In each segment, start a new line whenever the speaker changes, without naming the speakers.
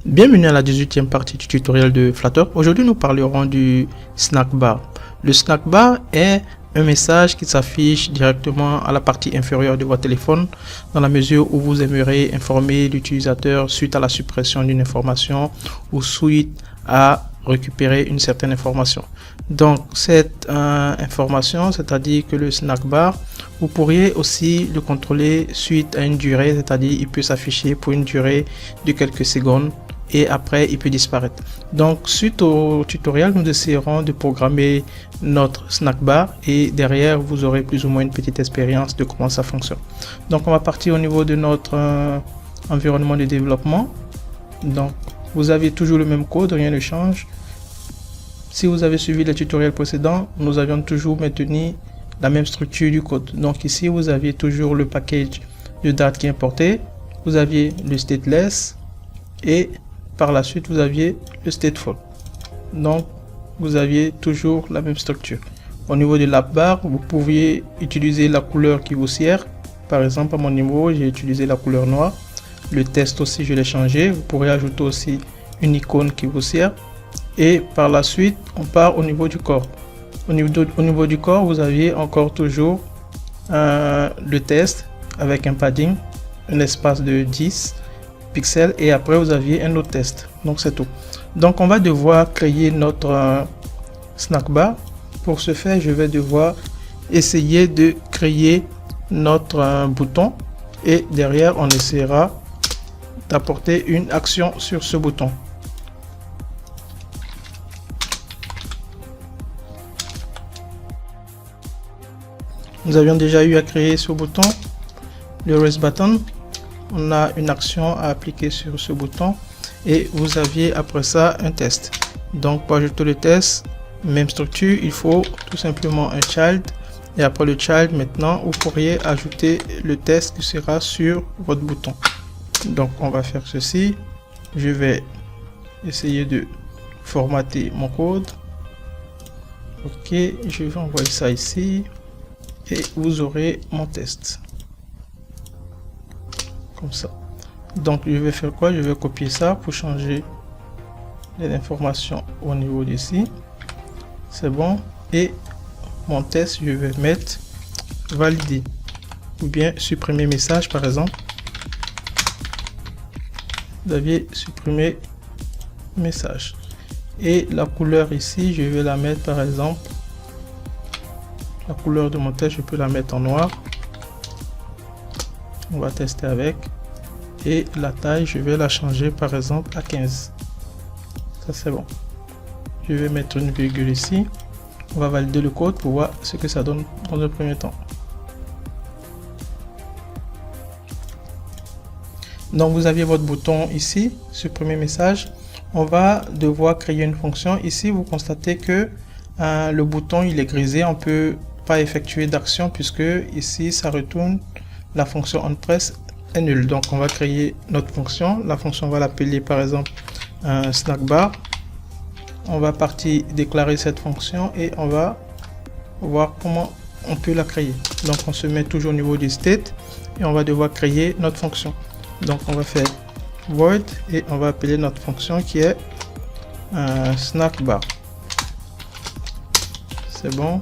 Bienvenue à la 18e partie du tutoriel de Flutter. Aujourd'hui, nous parlerons du snack bar. Le snack bar est un message qui s'affiche directement à la partie inférieure de votre téléphone dans la mesure où vous aimeriez informer l'utilisateur suite à la suppression d'une information ou suite à récupérer une certaine information. Donc cette information, c'est-à-dire que le snack bar, vous pourriez aussi le contrôler suite à une durée, c'est-à-dire il peut s'afficher pour une durée de quelques secondes et après il peut disparaître. Donc suite au tutoriel, nous essaierons de programmer notre snack bar et derrière vous aurez plus ou moins une petite expérience de comment ça fonctionne. Donc on va partir au niveau de notre environnement de développement. Donc vous avez toujours le même code, rien ne change. Si vous avez suivi les tutoriels précédents, nous avions toujours maintenu la même structure du code. Donc ici vous aviez toujours le package de date qui est importé, vous aviez le stateless et par la suite vous aviez le stateful. Donc vous aviez toujours la même structure. Au niveau de l'app bar, vous pouviez utiliser la couleur qui vous sert. Par exemple à mon niveau, j'ai utilisé la couleur noire. Le test aussi je l'ai changé. Vous pourrez ajouter aussi une icône qui vous sert. Et par la suite on part au niveau du corps. Au niveau du corps, vous aviez encore toujours le test avec un padding, un espace de 10 pixels et après vous aviez un autre test. Donc c'est tout. Donc on va devoir créer notre snack bar. Pour ce faire, je vais devoir essayer de créer notre bouton et derrière on essaiera d'apporter une action sur ce bouton. Nous avions déjà eu à créer ce bouton, le raise button. On a une action à appliquer sur ce bouton et vous aviez après ça un test. Donc pour ajouter le test, même structure, il faut tout simplement un child et après le child maintenant vous pourriez ajouter le test qui sera sur votre bouton. Donc on va faire ceci. Je vais essayer de formater mon code. Ok, je vais envoyer ça ici. Et vous aurez mon test comme ça. Donc je vais faire quoi? Je vais copier ça pour changer les informations au niveau d'ici. C'est bon. Et mon test, je vais mettre valider ou bien supprimer message par exemple. Vous aviez supprimé message et la couleur ici, je vais la mettre par exemple. La couleur de mon test, je peux la mettre en noir. On va tester avec. Et la taille, je vais la changer par exemple à 15. Ça c'est bon. Je vais mettre une virgule ici. On va valider le code pour voir ce que ça donne dans le premier temps. Donc vous aviez votre bouton ici, supprimer message. On va devoir créer une fonction. Ici, vous constatez que le bouton il est grisé. On peut pas effectuer d'action puisque ici ça retourne la fonction onPress est nulle. Donc on va créer notre fonction. La fonction on va l'appeler par exemple snack bar. On va partir déclarer cette fonction et on va voir comment on peut la créer. Donc on se met toujours au niveau du state et on va devoir créer notre fonction. Donc on va faire void et on va appeler notre fonction qui est snack bar. C'est bon.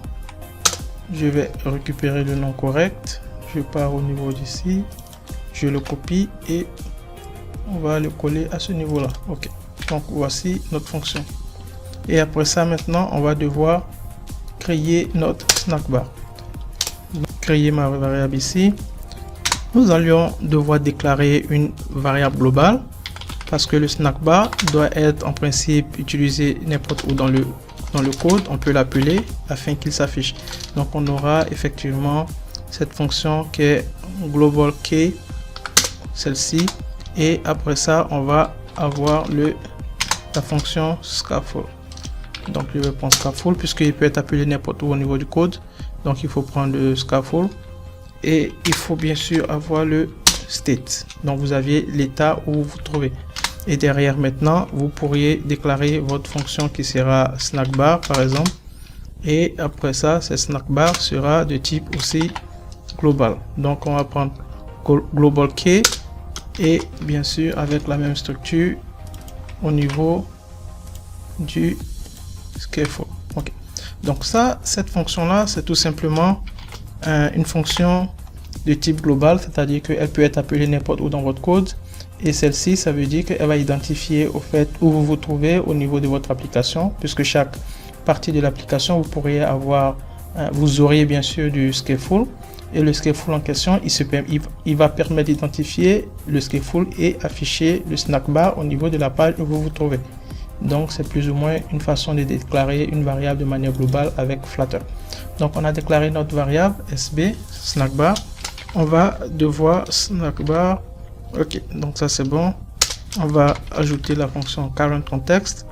Je vais récupérer le nom correct. Je pars au niveau d'ici. Je le copie et on va le coller à ce niveau là. Ok. Donc voici notre fonction. Et après ça maintenant on va devoir créer notre snack bar. Créer ma variable ici. Nous allions devoir déclarer une variable globale parce que le snack bar doit être en principe utilisé n'importe où dans le code. On peut l'appeler afin qu'il s'affiche. Donc on aura effectivement cette fonction qui est global key, celle-ci, et après ça on va avoir la fonction scaffold. Donc je vais prendre scaffold puisqu'il peut être appelé n'importe où au niveau du code. Donc il faut prendre le scaffold et il faut bien sûr avoir le state. Donc vous aviez l'état où vous vous trouvez. Et derrière maintenant, vous pourriez déclarer votre fonction qui sera snack bar par exemple. Et après ça, cette snack bar sera de type aussi global. Donc on va prendre global key et bien sûr avec la même structure au niveau du scaffold. Ok. Donc ça, cette fonction-là, c'est tout simplement une fonction de type global, c'est-à-dire qu'elle peut être appelée n'importe où dans votre code. Et celle-ci, ça veut dire qu'elle va identifier au fait où vous vous trouvez au niveau de votre application, puisque chaque partie de l'application, vous pourriez avoir, vous auriez bien sûr du scaffold. Et le scaffold en question, il va permettre d'identifier le scaffold et afficher le snack bar au niveau de la page où vous vous trouvez. Donc c'est plus ou moins une façon de déclarer une variable de manière globale avec Flutter. Donc on a déclaré notre variable sb snack bar. On va devoir snack bar. Ok, donc ça c'est bon. On va ajouter la fonction current context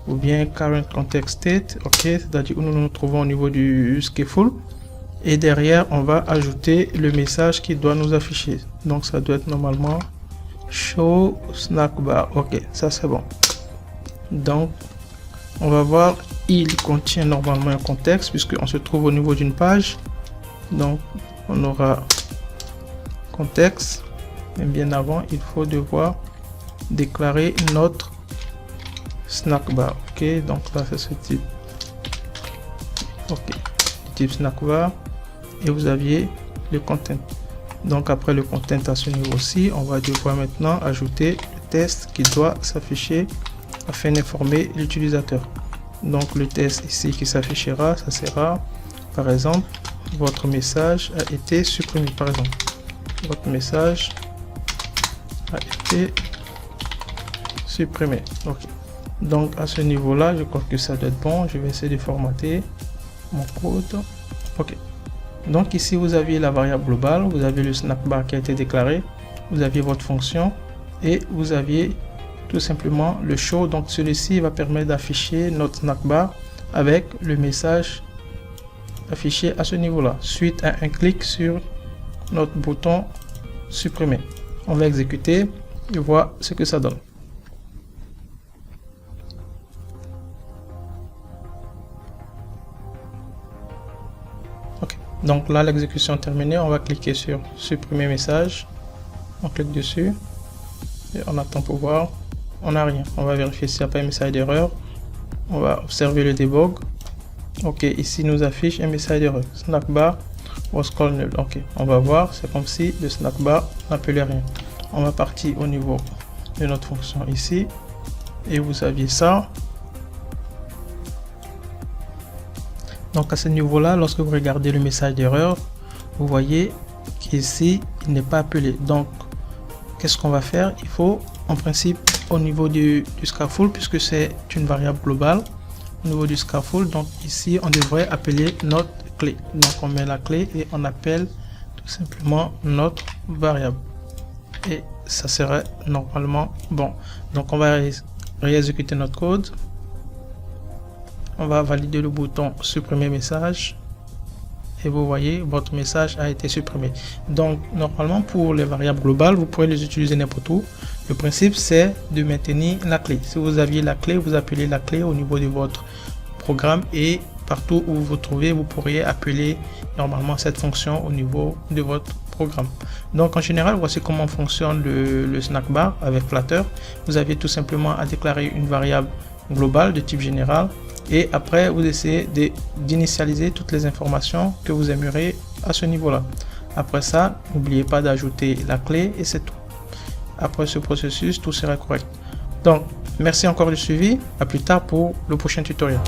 ou bien current context state. Ok, c'est-à-dire où nous nous trouvons au niveau du scaffold. Et derrière, on va ajouter le message qui doit nous afficher. Donc ça doit être normalement show snack bar. Ok, ça c'est bon. Donc on va voir, il contient normalement un contexte puisqu'on se trouve au niveau d'une page. Donc on aura contexte, mais bien avant il faut devoir déclarer notre snack bar. Ok, donc là c'est ce type. Ok, type snack bar. Et vous aviez le content. Donc après le content à ce niveau-ci, on va devoir maintenant ajouter le test qui doit s'afficher afin d'informer l'utilisateur. Donc le test ici qui s'affichera, ça sera par exemple votre message a été supprimé. Par exemple, votre message a été supprimé. Ok. Donc à ce niveau-là, je crois que ça doit être bon. Je vais essayer de formater mon code. Ok. Donc ici vous aviez la variable globale, vous avez le snack bar qui a été déclaré, vous aviez votre fonction et vous aviez tout simplement le show. Donc celui-ci va permettre d'afficher notre snack bar avec le message affiché à ce niveau-là suite à un clic sur notre bouton supprimer. On va exécuter et voir ce que ça donne. Donc là, l'exécution terminée, on va cliquer sur supprimer message. On clique dessus et on attend pour voir. On n'a rien. On va vérifier s'il n'y a pas un message d'erreur. On va observer le debug. Ok, ici nous affiche un message d'erreur. Snack bar was called null. Ok, on va voir. C'est comme si le snack bar n'appelait rien. On va partir au niveau de notre fonction ici et vous aviez ça. Donc à ce niveau-là, lorsque vous regardez le message d'erreur, vous voyez qu'ici, il n'est pas appelé. Donc, qu'est-ce qu'on va faire? Il faut, en principe, au niveau du scaffold, puisque c'est une variable globale, au niveau du scaffold, donc ici, on devrait appeler notre clé. Donc, on met la clé et on appelle tout simplement notre variable. Et ça serait normalement bon. Donc, on va réexécuter notre code. On va valider le bouton supprimer message et vous voyez votre message a été supprimé. Donc normalement pour les variables globales vous pouvez les utiliser n'importe où. Le principe c'est de maintenir la clé. Si vous aviez la clé, vous appelez la clé au niveau de votre programme et partout où vous vous trouvez vous pourriez appeler normalement cette fonction au niveau de votre programme. Donc en général voici comment fonctionne le snack bar avec Flutter. Vous avez tout simplement à déclarer une variable globale de type général. Et après, vous essayez d'initialiser toutes les informations que vous aimeriez à ce niveau-là. Après ça, n'oubliez pas d'ajouter la clé et c'est tout. Après ce processus, tout sera correct. Donc, merci encore du suivi. À plus tard pour le prochain tutoriel.